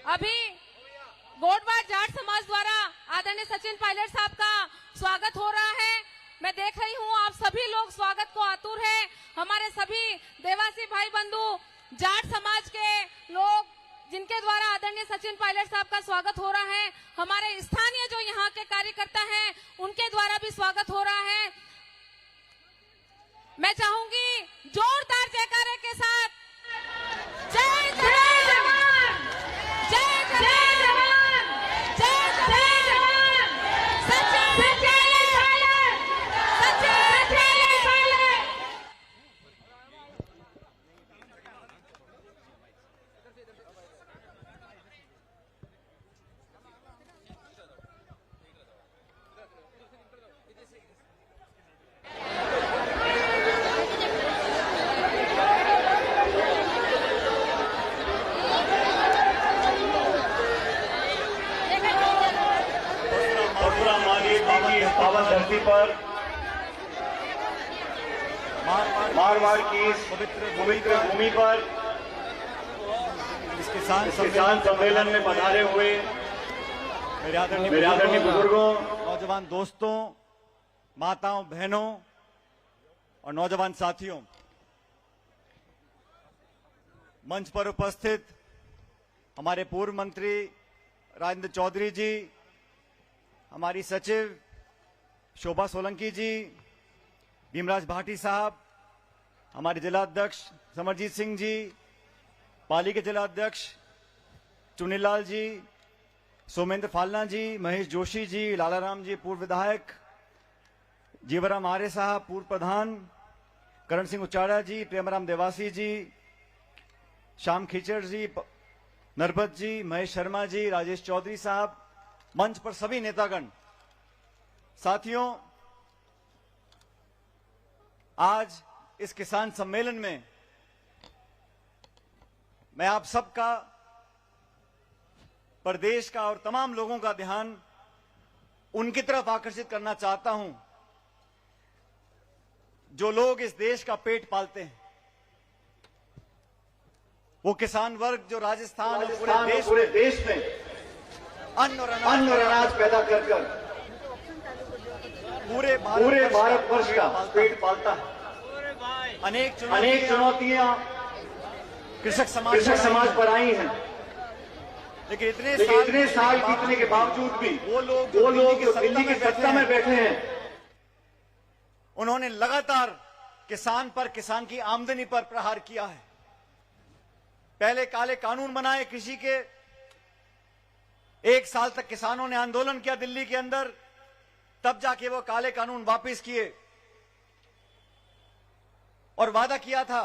अभी गोडवार जाट समाज द्वारा आदरणीय सचिन पायलट साहब का स्वागत हो रहा है। मैं देख रही हूँ आप सभी लोग स्वागत को आतुर हैं। हमारे सभी देवासी भाई बंधु जाट समाज के लोग जिनके द्वारा आदरणीय सचिन पायलट साहब का स्वागत हो रहा है, हमारे स्थानीय जो यहाँ के कार्यकर्ता हैं उनके द्वारा भी स्वागत हो रहा है। मैं चाहूंगी जोरदार जयकारे के साथ जय जवान, जय जवान, जय जवान, सचिन पायलट, सचिन पायलट। पावन धरती पर मारवाड़ की इस पवित्र भूमि पर इस किसान सम्मेलन में पधारे हुए मेरे आदरणीय बुजुर्गों, नौजवान दोस्तों, माताओं, बहनों और नौजवान साथियों, मंच पर उपस्थित हमारे पूर्व मंत्री राजेंद्र चौधरी जी, हमारी सचिव शोभा सोलंकी जी, भीमराज भाटी साहब, हमारे जिला अध्यक्ष समरजीत सिंह जी, पाली के जिला अध्यक्ष चुनीलाल जी, सोमेंद्र फालना जी, महेश जोशी जी, लालाराम जी पूर्व विधायक, जीवराम आर्य साहब पूर्व प्रधान, करण सिंह उचाड़ा जी, प्रेमराम देवासी जी, श्याम खिचड़ जी, नरबत जी, महेश शर्मा जी, राजेश चौधरी साहब, मंच पर सभी नेतागण, साथियों, आज इस किसान सम्मेलन में मैं आप सबका, प्रदेश का और तमाम लोगों का ध्यान उनकी तरफ आकर्षित करना चाहता हूं जो लोग इस देश का पेट पालते हैं। वो किसान वर्ग जो राजस्थान और पूरे देश में अन्न और अनाज पैदा कर पूरे भारतवर्ष का पेट पालता है। अनेक चुनौतियां कृषक समाज पर आई हैं, लेकिन इतने साल बीतने के बावजूद भी वो लोग दिल्ली की सत्ता में बैठे हैं, उन्होंने लगातार किसान पर, किसान की आमदनी पर प्रहार किया है। पहले काले कानून बनाए कृषि के, 1 साल तक किसानों ने आंदोलन किया दिल्ली के अंदर, तब जाके वो काले कानून वापस किए और वादा किया था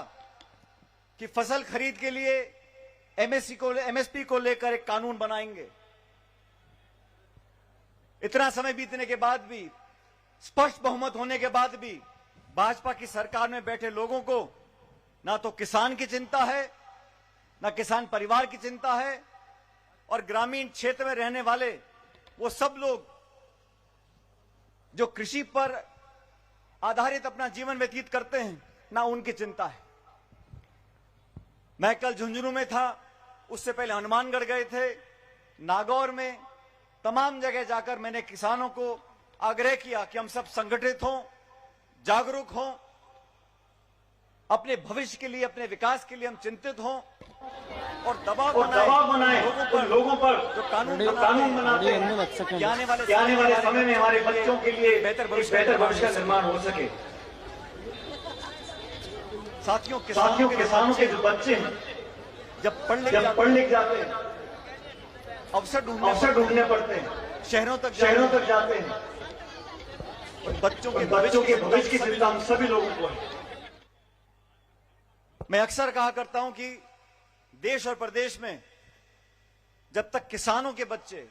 कि फसल खरीद के लिए एमएसपी को लेकर एक कानून बनाएंगे। इतना समय बीतने के बाद भी, स्पष्ट बहुमत होने के बाद भी भाजपा की सरकार में बैठे लोगों को ना तो किसान की चिंता है, ना किसान परिवार की चिंता है, और ग्रामीण क्षेत्र में रहने वाले वो सब लोग जो कृषि पर आधारित अपना जीवन व्यतीत करते हैं, ना उनकी चिंता है। मैं कल झुंझुनू में था, उससे पहले हनुमानगढ़ गए थे, नागौर में, तमाम जगह जाकर मैंने किसानों को आग्रह किया कि हम सब संगठित हों, जागरूक हों, अपने भविष्य के लिए, अपने विकास के लिए हम चिंतित हों और दबाव बनाए लोगों पर जो कानून बनाते हैं कि आने वाले समय में हमारे बच्चों के लिए बेहतर भविष्य का निर्माण हो सके। साथियों, किसानों के जो बच्चे हैं जब पढ़ लिख जाते हैं, अवसर ढूंढने पड़ते हैं, शहरों तक जाते हैं, और बच्चों के भविष्य की चिंता हम सभी लोगों को है। मैं अक्सर कहा करता हूं कि देश और प्रदेश में जब तक किसानों के बच्चे,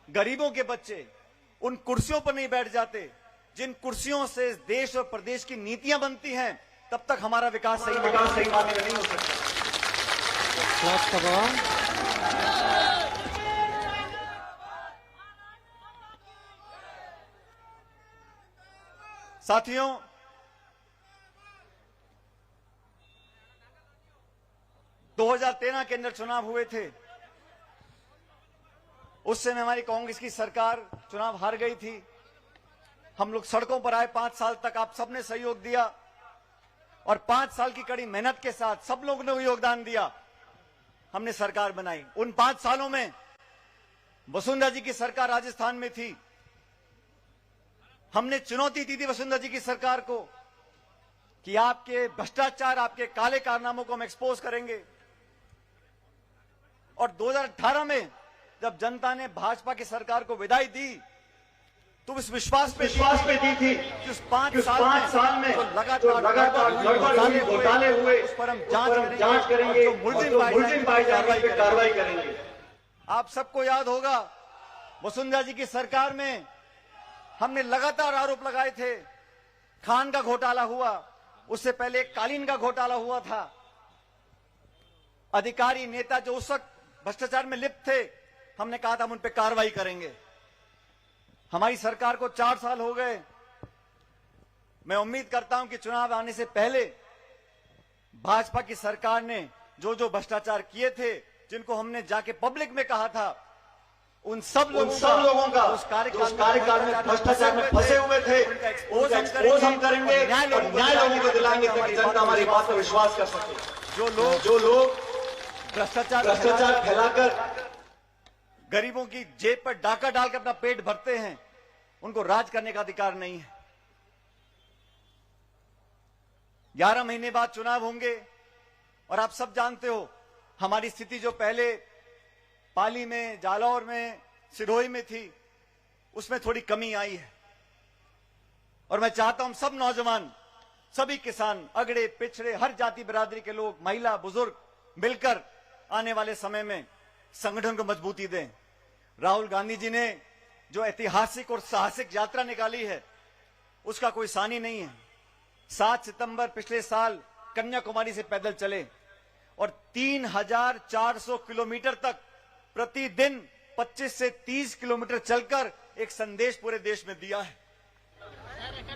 गरीबों के बच्चे उन कुर्सियों पर नहीं बैठ जाते जिन कुर्सियों से देश और प्रदेश की नीतियां बनती हैं, तब तक हमारा विकास सही मायने में नहीं हो सकता। साथियों, दो 2013 के अंदर चुनाव हुए थे। उस समय हमारी कांग्रेस की सरकार चुनाव हार गई थी। हम लोग सड़कों पर आए, 5 साल तक आप सबने सहयोग दिया और 5 साल की कड़ी मेहनत के साथ सब लोगों ने योगदान दिया, हमने सरकार बनाई। उन 5 सालों में वसुंधरा जी की सरकार राजस्थान में थी। हमने चुनौती दी थी वसुंधरा जी की सरकार को कि आपके भ्रष्टाचार, आपके काले कारनामों को हम एक्सपोज करेंगे। और 2018 में जब जनता ने भाजपा की सरकार को विदाई दी तो इस विश्वास पे दी थी कि उस 5 साल में जो लगातार घोटाले हुए उस पर हम जांच करेंगे, जो मुलजिम पाए जाएंगे पे कार्रवाई करेंगे। आप सबको याद होगा वसुंधरा जी की सरकार में हमने लगातार आरोप लगाए थे। खान का घोटाला हुआ, उससे पहले कालीन का घोटाला हुआ था। अधिकारी नेता जो उस वक्त भ्रष्टाचार में लिप्त थे, हमने कहा था हम उन पर कार्रवाई करेंगे। हमारी सरकार को 4 साल हो गए। मैं उम्मीद करता हूं कि चुनाव आने से पहले भाजपा की सरकार ने जो जो भ्रष्टाचार किए थे, जिनको हमने जाके पब्लिक में कहा था, उन सब लोगों का उस कार्यकाल में भ्रष्टाचार में फंसे हुए थे, एक्सपोज हम करेंगे और न्याय लोगों को दिलाएंगे ताकि जनता हमारी बात पर विश्वास कर सके। जो लोग भ्रष्टाचार फैलाकर गरीबों की जेब पर डाका डालकर अपना पेट भरते हैं, उनको राज करने का अधिकार नहीं है। 11 महीने बाद चुनाव होंगे और आप सब जानते हो हमारी स्थिति जो पहले पाली में, जालौर में, सिरोही में थी, उसमें थोड़ी कमी आई है। और मैं चाहता हूं सब नौजवान, सभी किसान, अगड़े पिछड़े, हर जाति बिरादरी के लोग, महिला, बुजुर्ग मिलकर आने वाले समय में संगठन को मजबूती दें। राहुल गांधी जी ने जो ऐतिहासिक और साहसिक यात्रा निकाली है, उसका कोई सानी नहीं है। 7 सितंबर पिछले साल कन्याकुमारी से पैदल चले और 3400 किलोमीटर तक प्रतिदिन 25 से 30 किलोमीटर चलकर एक संदेश पूरे देश में दिया है।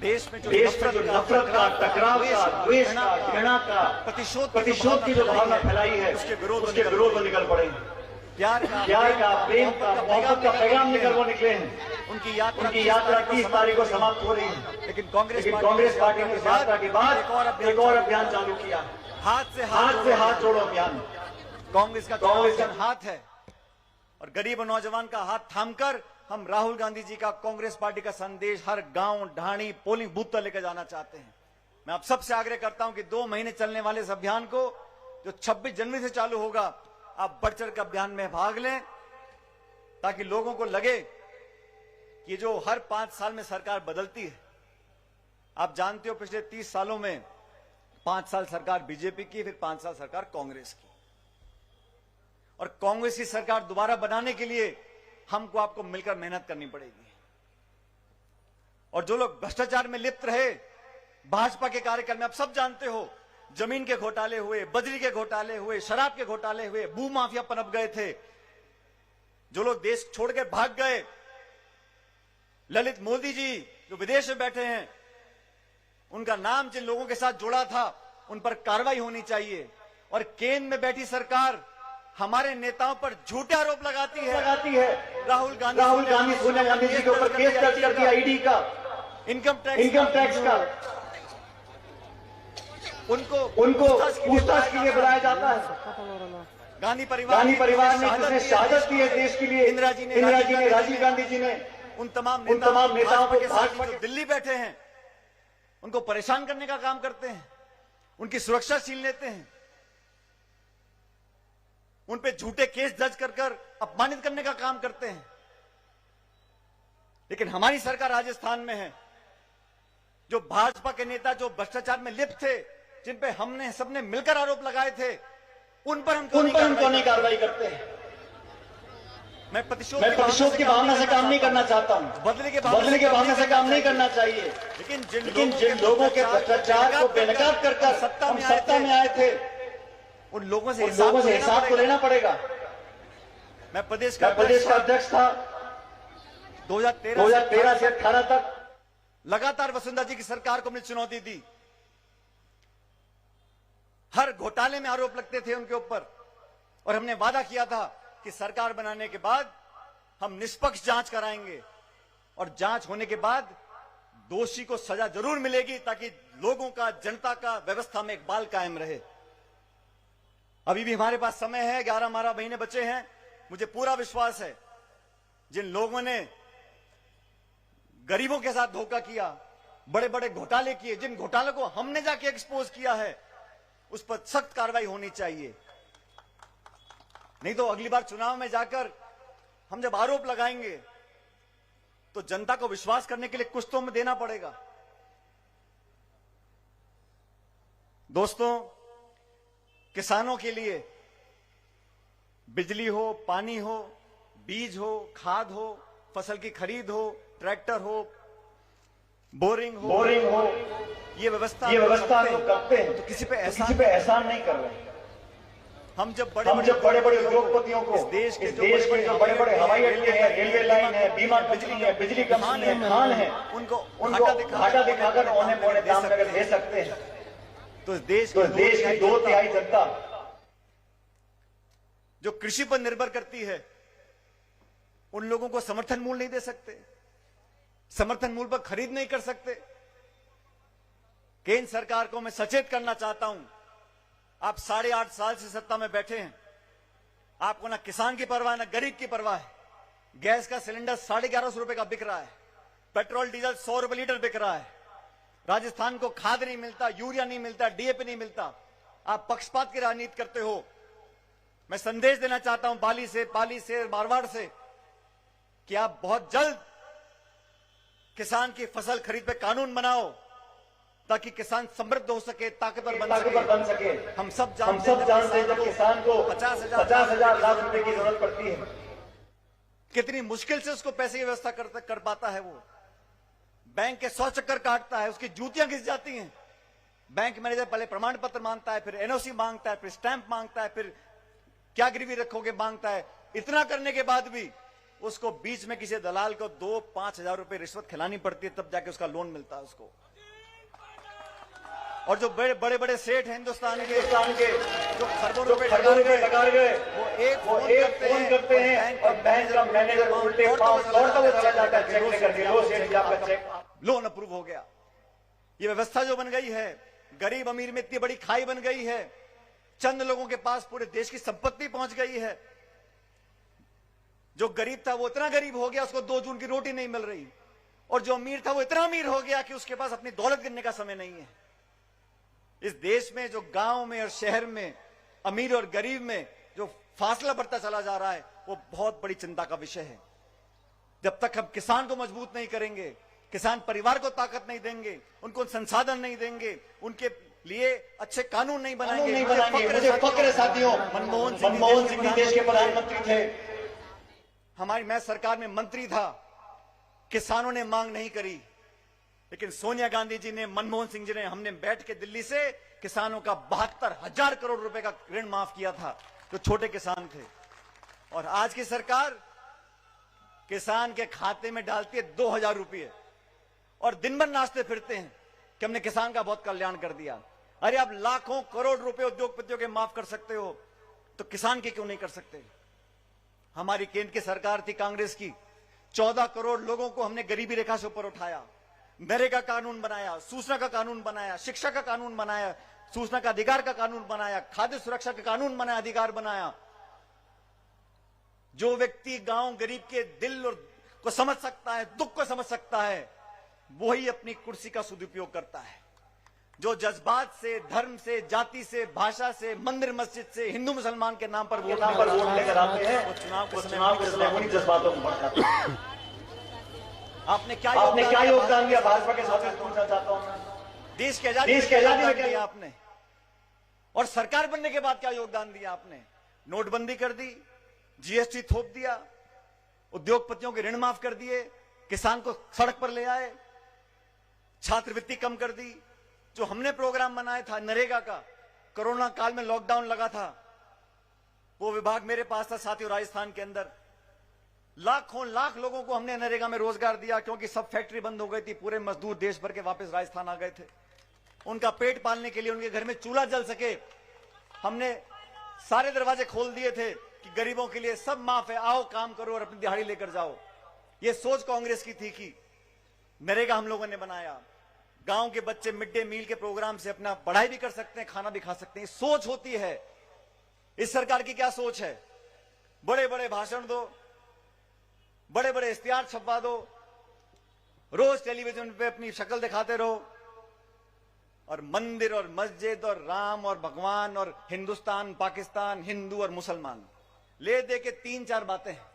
देश में जो नफरत का, टकराव का, द्वेष का, घृणा का, प्रतिशोध की जो भावना फैलाई है, उसके विरोध में निकल पड़े हैं। प्यार का, प्रेम का, मोहब्बत का पैगाम निकल वो निकले हैं। उनकी यात्रा 30 तारीख को समाप्त हो रही है, लेकिन कांग्रेस पार्टी ने इस यात्रा के बाद एक और अभियान चालू किया, हाथ से हाथ जोड़ो अभियान। कांग्रेस का हाथ है और गरीब और नौजवान का हाथ थामकर हम राहुल गांधी जी का, कांग्रेस पार्टी का संदेश हर गांव, ढाणी, पोलिंग बूथ तक लेकर जाना चाहते हैं। मैं आप सबसे आग्रह करता हूं कि 2 महीने चलने वाले इस अभियान को, जो 26 जनवरी से चालू होगा, आप बढ़ चढ़ कर अभियान में भाग लें ताकि लोगों को लगे कि जो हर 5 साल में सरकार बदलती है। आप जानते हो पिछले 30 सालों में 5 साल सरकार बीजेपी की, फिर 5 साल सरकार कांग्रेस की। और कांग्रेस की सरकार दोबारा बनाने के लिए हमको आपको मिलकर मेहनत करनी पड़ेगी। और जो लोग भ्रष्टाचार में लिप्त रहे भाजपा के कार्यकाल में, आप सब जानते हो, जमीन के घोटाले हुए, बजरी के घोटाले हुए, शराब के घोटाले हुए, भू माफिया पनप गए थे। जो लोग देश छोड़ के भाग गए, ललित मोदी जी जो विदेश में बैठे हैं, उनका नाम जिन लोगों के साथ जुड़ा था, उन पर कार्रवाई होनी चाहिए। और केंद्र में बैठी सरकार हमारे नेताओं पर झूठे आरोप लगाती है। राहुल गांधी, सोनिया गांधी जी के ऊपर केस दर्ज कर दिया ईडी का, इनकम टैक्स का। उनको पूछताछ के लिए बुलाया जाता है। गांधी परिवार ने जिसने शहादत की है देश के लिए, इंदिरा जी ने, राजीव गांधी जी ने, उन तमाम नेताओं के साथ जो दिल्ली बैठे हैं, उनको परेशान करने का काम करते हैं, उनकी सुरक्षा छीन लेते हैं, उन पे झूठे केस दर्ज कर अपमानित करने का काम करते हैं। लेकिन हमारी सरकार राजस्थान में है, जो भाजपा के नेता जो भ्रष्टाचार में लिप्त थे, जिन पे हमने सबने मिलकर आरोप लगाए थे, उन पर हम क्यों नहीं कार्रवाई करते हैं? मैं प्रतिशोध की भावना से काम नहीं करना चाहता हूं, बदले के भावना से काम नहीं करना चाहिए। लेकिन जिन लोगों के भ्रष्टाचार को बेनकाब कर सत्ता में आए थे, उन लोगों से हिसाब को लेना पड़ेगा। मैं प्रदेश का अध्यक्ष था 2013 से 18 तक। लगातार वसुंधरा जी की सरकार को हमने चुनौती दी। हर घोटाले में आरोप लगते थे उनके ऊपर, और हमने वादा किया था कि सरकार बनाने के बाद हम निष्पक्ष जांच कराएंगे और जांच होने के बाद दोषी को सजा जरूर मिलेगी, ताकि लोगों का, जनता का, व्यवस्था में एक बाल कायम रहे। अभी भी हमारे पास समय है, 11-12 महीने बचे हैं। मुझे पूरा विश्वास है जिन लोगों ने गरीबों के साथ धोखा किया, बड़े बड़े घोटाले किए, जिन घोटालों को हमने जाके एक्सपोज किया है, उस पर सख्त कार्रवाई होनी चाहिए। नहीं तो अगली बार चुनाव में जाकर हम जब आरोप लगाएंगे तो जनता को विश्वास करने के लिए कुछ तो हमें देना पड़ेगा। दोस्तों, किसानों के लिए बिजली हो, पानी हो, बीज हो, खाद हो, फसल की खरीद हो, ट्रैक्टर हो, बोरिंग हो, ये व्यवस्था हम लोग करते हैं, तो किसी पे एहसान नहीं कर रहे। हम जब बड़े बड़े उद्योगपतियों को, इस देश के जो बड़े बड़े हवाई अड्डे हैं, रेलवे लाइन है, बीमा कंपनी है, बिजली कंपनी है, खान है, उनको घाटा दिखाकर औने पौने दाम अगर दे सकते हैं, तो इस देश की 2/3 जनता जो कृषि पर निर्भर करती है, उन लोगों को समर्थन मूल्य नहीं दे सकते, समर्थन मूल्य पर खरीद नहीं कर सकते। केंद्र सरकार को मैं सचेत करना चाहता हूं, आप 8.5 साल से सत्ता में बैठे हैं, आपको ना किसान की परवाह ना गरीब की परवाह है। गैस का सिलेंडर 1150 रुपए का बिक रहा है, पेट्रोल डीजल 100 रुपए लीटर बिक रहा है, राजस्थान को खाद नहीं मिलता, यूरिया नहीं मिलता, डीएपी नहीं मिलता। आप पक्षपात की राजनीति करते हो। मैं संदेश देना चाहता हूं पाली से, मारवाड़ से, कि आप बहुत जल्द किसान की फसल खरीद पे कानून बनाओ, ताकि किसान समृद्ध हो सके, ताकतवर बन सके। हम सब जानते हैं जब किसान को 50,000 लाख रुपए की जरूरत पड़ती है, कितनी मुश्किल से उसको पैसे की व्यवस्था कर पाता है। वो बैंक के 100 चक्कर काटता है, उसकी जूतियां घिस जाती हैं। बैंक मैनेजर पहले प्रमाण पत्र मांगता है, फिर एनओसी मांगता है, फिर स्टैंप मांगता है, फिर क्या गिरवी रखोगे मांगता है। इतना करने के बाद भी उसको बीच में किसी दलाल को 2-5 हजार रुपए रिश्वत खिलानी पड़ती है, तब जाके उसका लोन मिलता है उसको। और जो बड़े बड़े सेठ हैं हिंदुस्तान के जो खरबों रुपए लगा गए, वो एक फोन करते हैं और बैंक का मैनेजर उल्टे पांव दौड़ता हुआ चला जाता है, चेक लेकर के, लो सेठ जी आपका चेक, लोन अप्रूव हो गया। ये व्यवस्था जो बन गई है, गरीब अमीर में इतनी बड़ी खाई बन गई है, चंद लोगों के पास पूरे देश की संपत्ति पहुंच गई है। जो गरीब था वो इतना गरीब हो गया, उसको 2 जून की रोटी नहीं मिल रही, और जो अमीर था वो इतना अमीर हो गया कि उसके पास अपनी दौलत गिनने का समय नहीं है। इस देश में जो गांव में और शहर में अमीर और गरीब में जो फासला बढ़ता चला जा रहा है, वो बहुत बड़ी चिंता का विषय है। जब तक हम किसान को मजबूत नहीं करेंगे, किसान परिवार को ताकत नहीं देंगे, उनको संसाधन नहीं देंगे, उनके लिए अच्छे कानून नहीं बनाएंगे। मुझे फक्र है साथियों, मनमोहन सिंह देश के प्रधानमंत्री थे, मैं सरकार में मंत्री था, किसानों ने मांग नहीं करी, लेकिन सोनिया गांधी जी ने, मनमोहन सिंह जी ने, हमने बैठ के दिल्ली से किसानों का 72,000 करोड़ रुपए का ऋण माफ किया था, जो छोटे किसान थे। और आज की सरकार किसान के खाते में डालती है 2,000 रुपये, और दिन भर नाचते फिरते हैं कि हमने किसान का बहुत कल्याण कर दिया। अरे आप लाखों करोड़ रुपए उद्योगपतियों के माफ कर सकते हो, तो किसान के क्यों नहीं कर सकते? हमारी केंद्र की सरकार थी कांग्रेस की, 14 करोड़ लोगों को हमने गरीबी रेखा से ऊपर उठाया, नरेगा कानून बनाया, सूचना का कानून बनाया, शिक्षा का कानून बनाया, सूचना का अधिकार का कानून बनाया, खाद्य सुरक्षा का कानून बनाया, अधिकार बनाया। जो व्यक्ति गांव गरीब के दिल और को समझ सकता है, दुख को समझ सकता है, वही अपनी कुर्सी का सदुपयोग करता है। जो जज्बात से, धर्म से, जाति से, भाषा से, मंदिर मस्जिद से, हिंदू मुसलमान के नाम पर वोट लेकर आते हैं, वो चुनाव के समय उन्हीं जज्बातों को भड़काते हैं। आपने क्या योगदान दिया भाजपा के साथ? पूछना चाहता हूं, देश की आजादी में क्या दिया आपने? और सरकार बनने के बाद क्या योगदान दिया आपने? नोटबंदी कर दी, जीएसटी थोप दिया, उद्योगपतियों के ऋण माफ कर दिए, किसान को सड़क पर ले आए, छात्रवृत्ति कम कर दी। जो हमने प्रोग्राम बनाया था नरेगा का, कोरोना काल में लॉकडाउन लगा था, वो विभाग मेरे पास था साथियों। राजस्थान के अंदर लाखों लाख लोगों को हमने नरेगा में रोजगार दिया, क्योंकि सब फैक्ट्री बंद हो गई थी। पूरे मजदूर देश भर के वापस राजस्थान आ गए थे। उनका पेट पालने के लिए, उनके घर में चूल्हा जल सके, हमने सारे दरवाजे खोल दिए थे कि गरीबों के लिए सब माफ है, आओ काम करो और अपनी दिहाड़ी लेकर जाओ। ये सोच कांग्रेस की थी कि नरेगा हम लोगों ने बनाया, गांव के बच्चे मिड डे मील के प्रोग्राम से अपना पढ़ाई भी कर सकते हैं, खाना भी खा सकते हैं। सोच होती है। इस सरकार की क्या सोच है? बड़े बड़े भाषण दो, बड़े बड़े इश्तिहार छपवा दो, रोज टेलीविजन पे अपनी शक्ल दिखाते रहो, और मंदिर और मस्जिद और राम और भगवान और हिंदुस्तान पाकिस्तान, हिंदू और मुसलमान ले दे के 3-4 बातें हैं।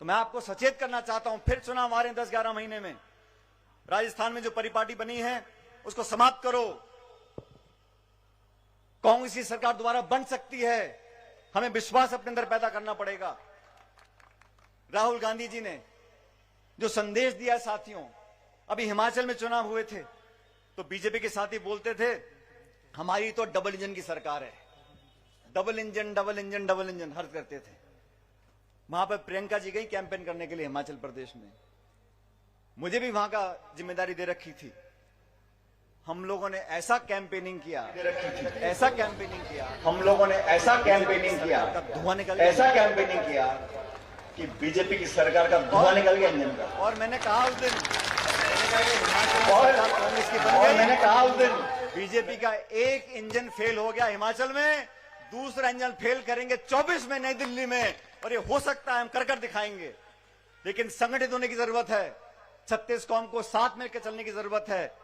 तो मैं आपको सचेत करना चाहता हूं, फिर चुनाव आ रहे हैं 10-11 महीने में। राजस्थान में जो परिपाटी बनी है उसको समाप्त करो। कांग्रेस की सरकार दोबारा बन सकती है, हमें विश्वास अपने अंदर पैदा करना पड़ेगा। राहुल गांधी जी ने जो संदेश दिया साथियों, अभी हिमाचल में चुनाव हुए थे तो बीजेपी के साथी बोलते थे हमारी तो डबल इंजन की सरकार है, double engine double engine double engine हर करते थे। वहां पर प्रियंका जी गई कैंपेन करने के लिए हिमाचल प्रदेश में, मुझे भी वहां का जिम्मेदारी दे रखी थी। हम लोगों ने ऐसा कैंपेनिंग किया, ऐसा कैंपेनिंग किया, हम लोगों ने ऐसा कैंपेनिंग किया, धुआं निकल ऐसा कैंपेनिंग किया कि बीजेपी की सरकार का धुआं निकल गया इंजन का। और मैंने कहा उस दिन, कांग्रेस की और मैंने कहा उस दिन बीजेपी का एक इंजन फेल हो गया हिमाचल में, दूसरा इंजन फेल करेंगे 24 में नई दिल्ली में, और ये हो सकता है हम कर दिखाएंगे। लेकिन संगठित होने की जरूरत है, 36 कौम को साथ मिलकर चलने की जरूरत है।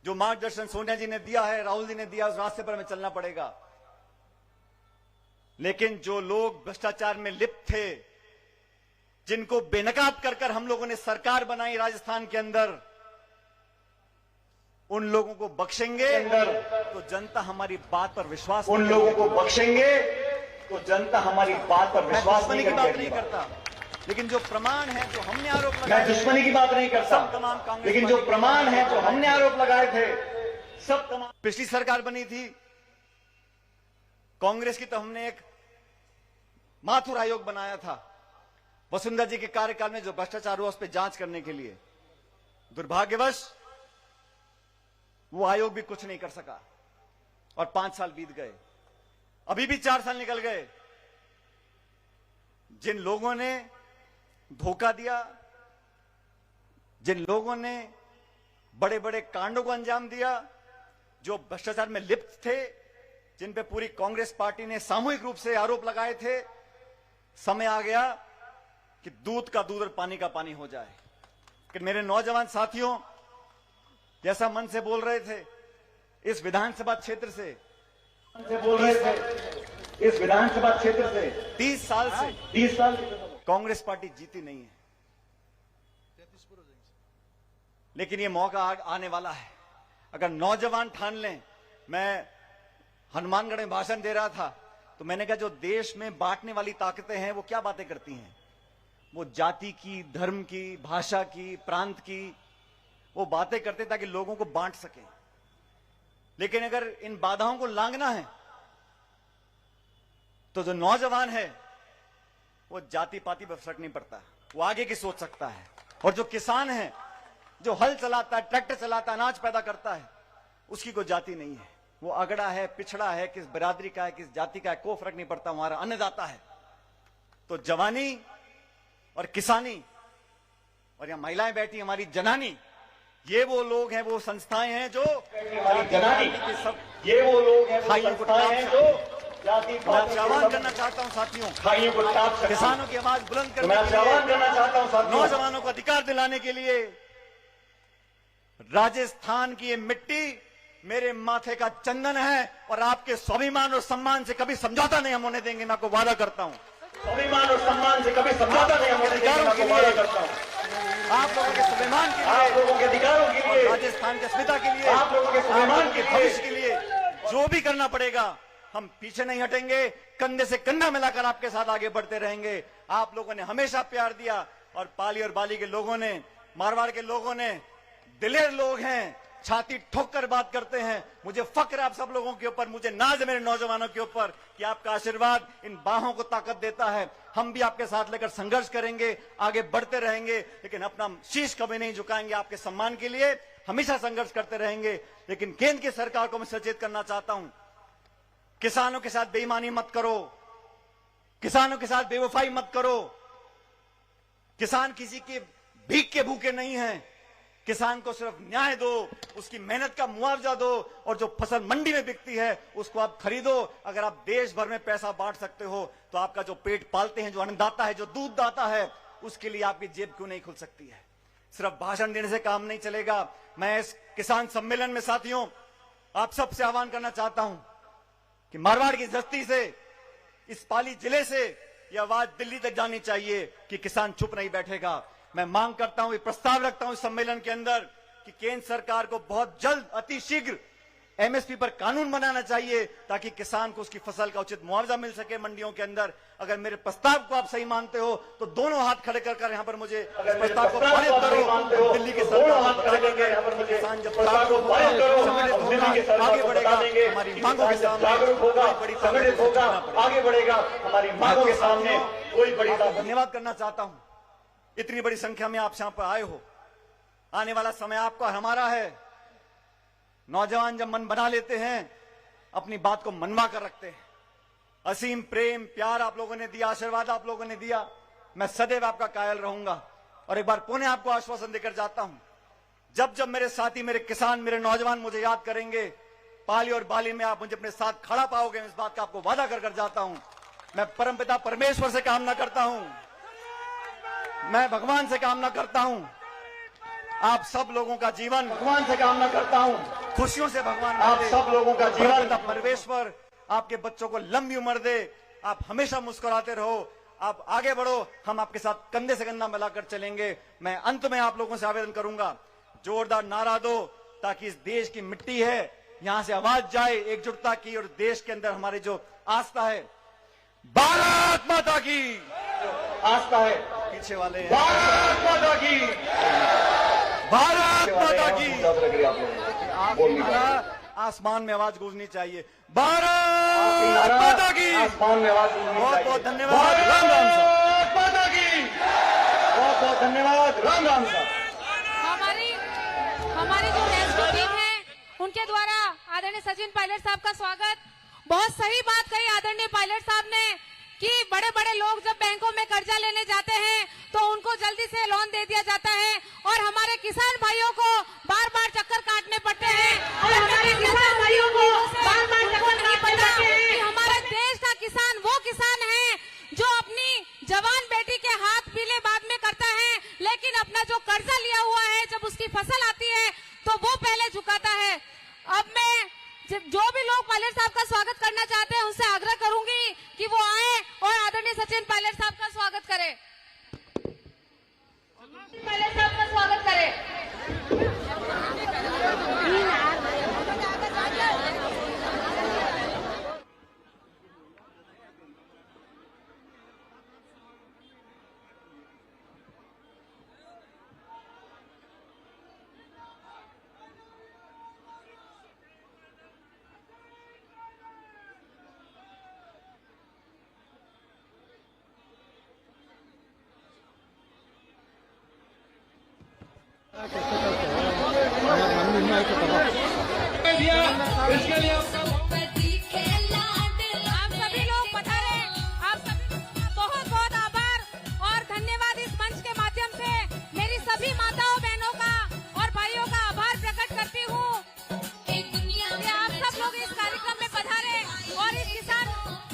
जो मार्गदर्शन सोनिया जी ने दिया है, राहुल जी ने दिया, उस रास्ते पर हमें चलना पड़ेगा। लेकिन जो लोग भ्रष्टाचार में लिप्त थे, जिनको बेनकाब कर हम लोगों ने सरकार बनाई राजस्थान के अंदर, उन लोगों को बख्शेंगे तो जनता हमारी बात पर विश्वास, उन लोगों को बख्शेंगे तो जनता हमारी बात पर विश्वास दुश्मनी की बात नहीं करता, लेकिन जो प्रमाण है, जो हमने आरोप मैं लगाए, दुश्मनी की बात नहीं करता, सब तमाम कांग्रेस लेकिन जो प्रमाण है, जो हमने आरोप लगाए थे, सब तमाम। पिछली सरकार बनी थी कांग्रेस की, तो हमने एक माथुर आयोग बनाया था वसुंधरा जी के कार्यकाल में, जो भ्रष्टाचार हुआ उस पर जांच करने के लिए। दुर्भाग्यवश वो आयोग भी कुछ नहीं कर सका और 5 साल बीत गए, अभी भी 4 साल निकल गए। जिन लोगों ने धोखा दिया, जिन लोगों ने बड़े बड़े कांडों को अंजाम दिया, जो भ्रष्टाचार में लिप्त थे, जिन पे पूरी कांग्रेस पार्टी ने सामूहिक रूप से आरोप लगाए थे, समय आ गया कि दूध का दूध और पानी का पानी हो जाए। कि मेरे नौजवान साथियों, जैसा मन से बोल रहे थे, इस विधानसभा क्षेत्र से बोल रहे थे, इस विधानसभा क्षेत्र से 30 साल से 30 साल कांग्रेस पार्टी जीती नहीं है। लेकिन ये मौका आने वाला है, अगर नौजवान ठान लें। मैं हनुमानगढ़ में भाषण दे रहा था तो मैंने कहा जो देश में बांटने वाली ताकतें हैं वो क्या बातें करती हैं? वो जाति की, धर्म की, भाषा की, प्रांत की वो बातें करते ताकि लोगों को बांट सके। लेकिन अगर इन बाधाओं को लांघना है तो जो नौजवान है वो जाति पाति पर फर्क नहीं पड़ता, वो आगे की सोच सकता है। और जो किसान है, जो हल चलाता है, ट्रैक्टर चलाता है, अनाज पैदा करता है, उसकी कोई जाति नहीं है। वो अगड़ा है, पिछड़ा है, किस बिरादरी का है, किस जाति का है, कोई फर्क नहीं पड़ता, हमारा अन्नदाता है। तो जवानी और किसानी, और यहां महिलाएं बैठी, हमारी जनानी, ये वो लोग हैं, वो संस्थाएं हैं जो हमारी जनानी, सब ये वो लोग हैं, वो खाइयों को संस्थाएं हैं जो जाति मैं आपसे आह्वान करना चाहता हूं साथियों, खाइयों को टाप सकती हैं। किसानों की आवाज बुलंद तो मैं करने आपसे के आह्वान लिए, करना चाहता हूं साथियों, नौजवानों को अधिकार दिलाने के लिए, राजस्थान की ये मिट्टी मेरे माथे का चंदन है और आपके स्वाभिमान और सम्मान से कभी समझौता नहीं हम होने देंगे। मैं आपको वादा करता हूं, स्वाभिमान और सम्मान से कभी समझौता नहीं होने देंगे। मैं आपको वादा करता हूं, आप लोगों के स्वाभिमान के आप लिए, लोगों के अधिकारों के लिए, राजस्थान के अस्मिता के लिए, आप लोगों के स्वाभिमान के लिए, भविष्य के लिए जो भी करना पड़ेगा, हम पीछे नहीं हटेंगे, कंधे से कंधा मिलाकर आपके साथ आगे बढ़ते रहेंगे। आप लोगों ने हमेशा प्यार दिया, और पाली और बाली के लोगों ने, मारवाड़ के लोगों ने, दिलेर लोग हैं, छाती ठोक कर बात करते हैं। मुझे फक्र है आप सब लोगों के ऊपर, मुझे नाज है मेरे नौजवानों के ऊपर कि आपका आशीर्वाद इन बाहों को ताकत देता है। हम भी आपके साथ लेकर संघर्ष करेंगे, आगे बढ़ते रहेंगे, लेकिन अपना शीश कभी नहीं झुकाएंगे। आपके सम्मान के लिए हमेशा संघर्ष करते रहेंगे। लेकिन केंद्र की सरकार को मैं सचेत करना चाहता हूं, किसानों के साथ बेईमानी मत करो, किसानों के साथ बेवफाई मत करो। किसान किसी के भीख के भूखे नहीं हैं। किसान को सिर्फ न्याय दो, उसकी मेहनत का मुआवजा दो, और जो फसल मंडी में बिकती है उसको आप खरीदो। अगर आप देश भर में पैसा बांट सकते हो तो आपका जो पेट पालते हैं, जो अन्नदाता है, जो दूध दाता है, उसके लिए आपकी जेब क्यों नहीं खुल सकती है। सिर्फ भाषण देने से काम नहीं चलेगा। मैं इस किसान सम्मेलन में साथियों आप सबसे आह्वान करना चाहता हूं कि मारवाड़ की धरती से, इस पाली जिले से यह आवाज दिल्ली तक जानी चाहिए कि किसान चुप नहीं बैठेगा। मैं मांग करता हूं, ये प्रस्ताव रखता हूं इस सम्मेलन के अंदर कि केंद्र सरकार को बहुत जल्द, अति शीघ्र एमएसपी पर कानून बनाना चाहिए ताकि किसान को उसकी फसल का उचित मुआवजा मिल सके मंडियों के अंदर। अगर मेरे प्रस्ताव को आप सही मानते हो तो दोनों हाथ खड़े कर यहां पर मुझे प्रस्ताव को पारित करो। दिल्ली के किसान जब आगे बढ़ेगा, हमारी मांगों के सामने संगठित होगा, आगे बढ़ेगा, हमारी मांगों के सामने कोई बड़ी। धन्यवाद करना चाहता हूं, इतनी बड़ी संख्या में आप यहां पर आए हो। आने वाला समय आपका हमारा है। नौजवान जब मन बना लेते हैं, अपनी बात को मनवा कर रखते हैं। असीम प्रेम प्यार आप लोगों ने दिया, आशीर्वाद आप लोगों ने दिया, मैं सदैव आपका कायल रहूंगा। और एक बार पुनः आपको आश्वासन देकर जाता हूं, जब जब मेरे साथी, मेरे किसान, मेरे नौजवान मुझे याद करेंगे, पाली और बाली में आप मुझे अपने साथ खड़ा पाओगे। इस बात का आपको वादा कर जाता हूं। मैं परमपिता परमेश्वर से कामना करता हूं, मैं भगवान से कामना करता हूं, आप सब लोगों का जीवन, भगवान से कामना करता हूं, खुशियों से भगवान आप सब लोगों का जीवन, परमेश्वर आपके बच्चों को लंबी उम्र दे, आप हमेशा मुस्कुराते रहो, आप आगे बढ़ो, हम आपके साथ कंधे से कंधा मिलाकर चलेंगे। मैं अंत में आप लोगों से आवेदन करूंगा, जोरदार नारा दो ताकि इस देश की मिट्टी है, यहां से आवाज जाए एकजुटता की, और देश के अंदर हमारी जो आस्था है, भारत माता की आस्था है, पीछे वाले भारत माता की, भारत माता की, बोलनी आसमान में आवाज गूंजनी चाहिए, भारत माता की, आसमान में आवाज गूंजनी बहुत चाहिए। बहुत धन्यवाद। राम राम साहब। भारत माता की, बहुत बहुत धन्यवाद। राम राम साहब। हमारी जो रेस्क्यू टीम है उनके द्वारा आदरणीय सचिन पायलट साहब का स्वागत। बहुत सही बात कही आदरणीय पायलट साहब ने कि बड़े बड़े लोग जब बैंकों में कर्जा लेने जाते हैं तो उनको जल्दी से लोन दे दिया जाता है, और हमारे किसान भाइयों को बार बार चक्कर काटने पड़ते हैं, और हमारे किसान भाइयों को बार बार चक्कर नहीं पड़ता कि हमारे देश का किसान वो किसान है जो अपनी जवान बेटी के हाथ पीले बाद में करता है, लेकिन अपना जो कर्जा लिया हुआ है जब उसकी फसल आती है तो वो पहले झुकाता है। अब मैं जो भी लोग पायलट साहब का स्वागत करना चाहते हैं उनसे आग्रह करूंगी कि वो आए और आदरणीय सचिन पायलट साहब का स्वागत करें। पायलट साहब का स्वागत करें। आप सभी लोग पधारे, आप सभी का बहुत बहुत आभार और धन्यवाद। इस मंच के माध्यम से मेरी सभी माताओं बहनों का और भाइयों का आभार प्रकट करती हूँ। आप सब लोग इस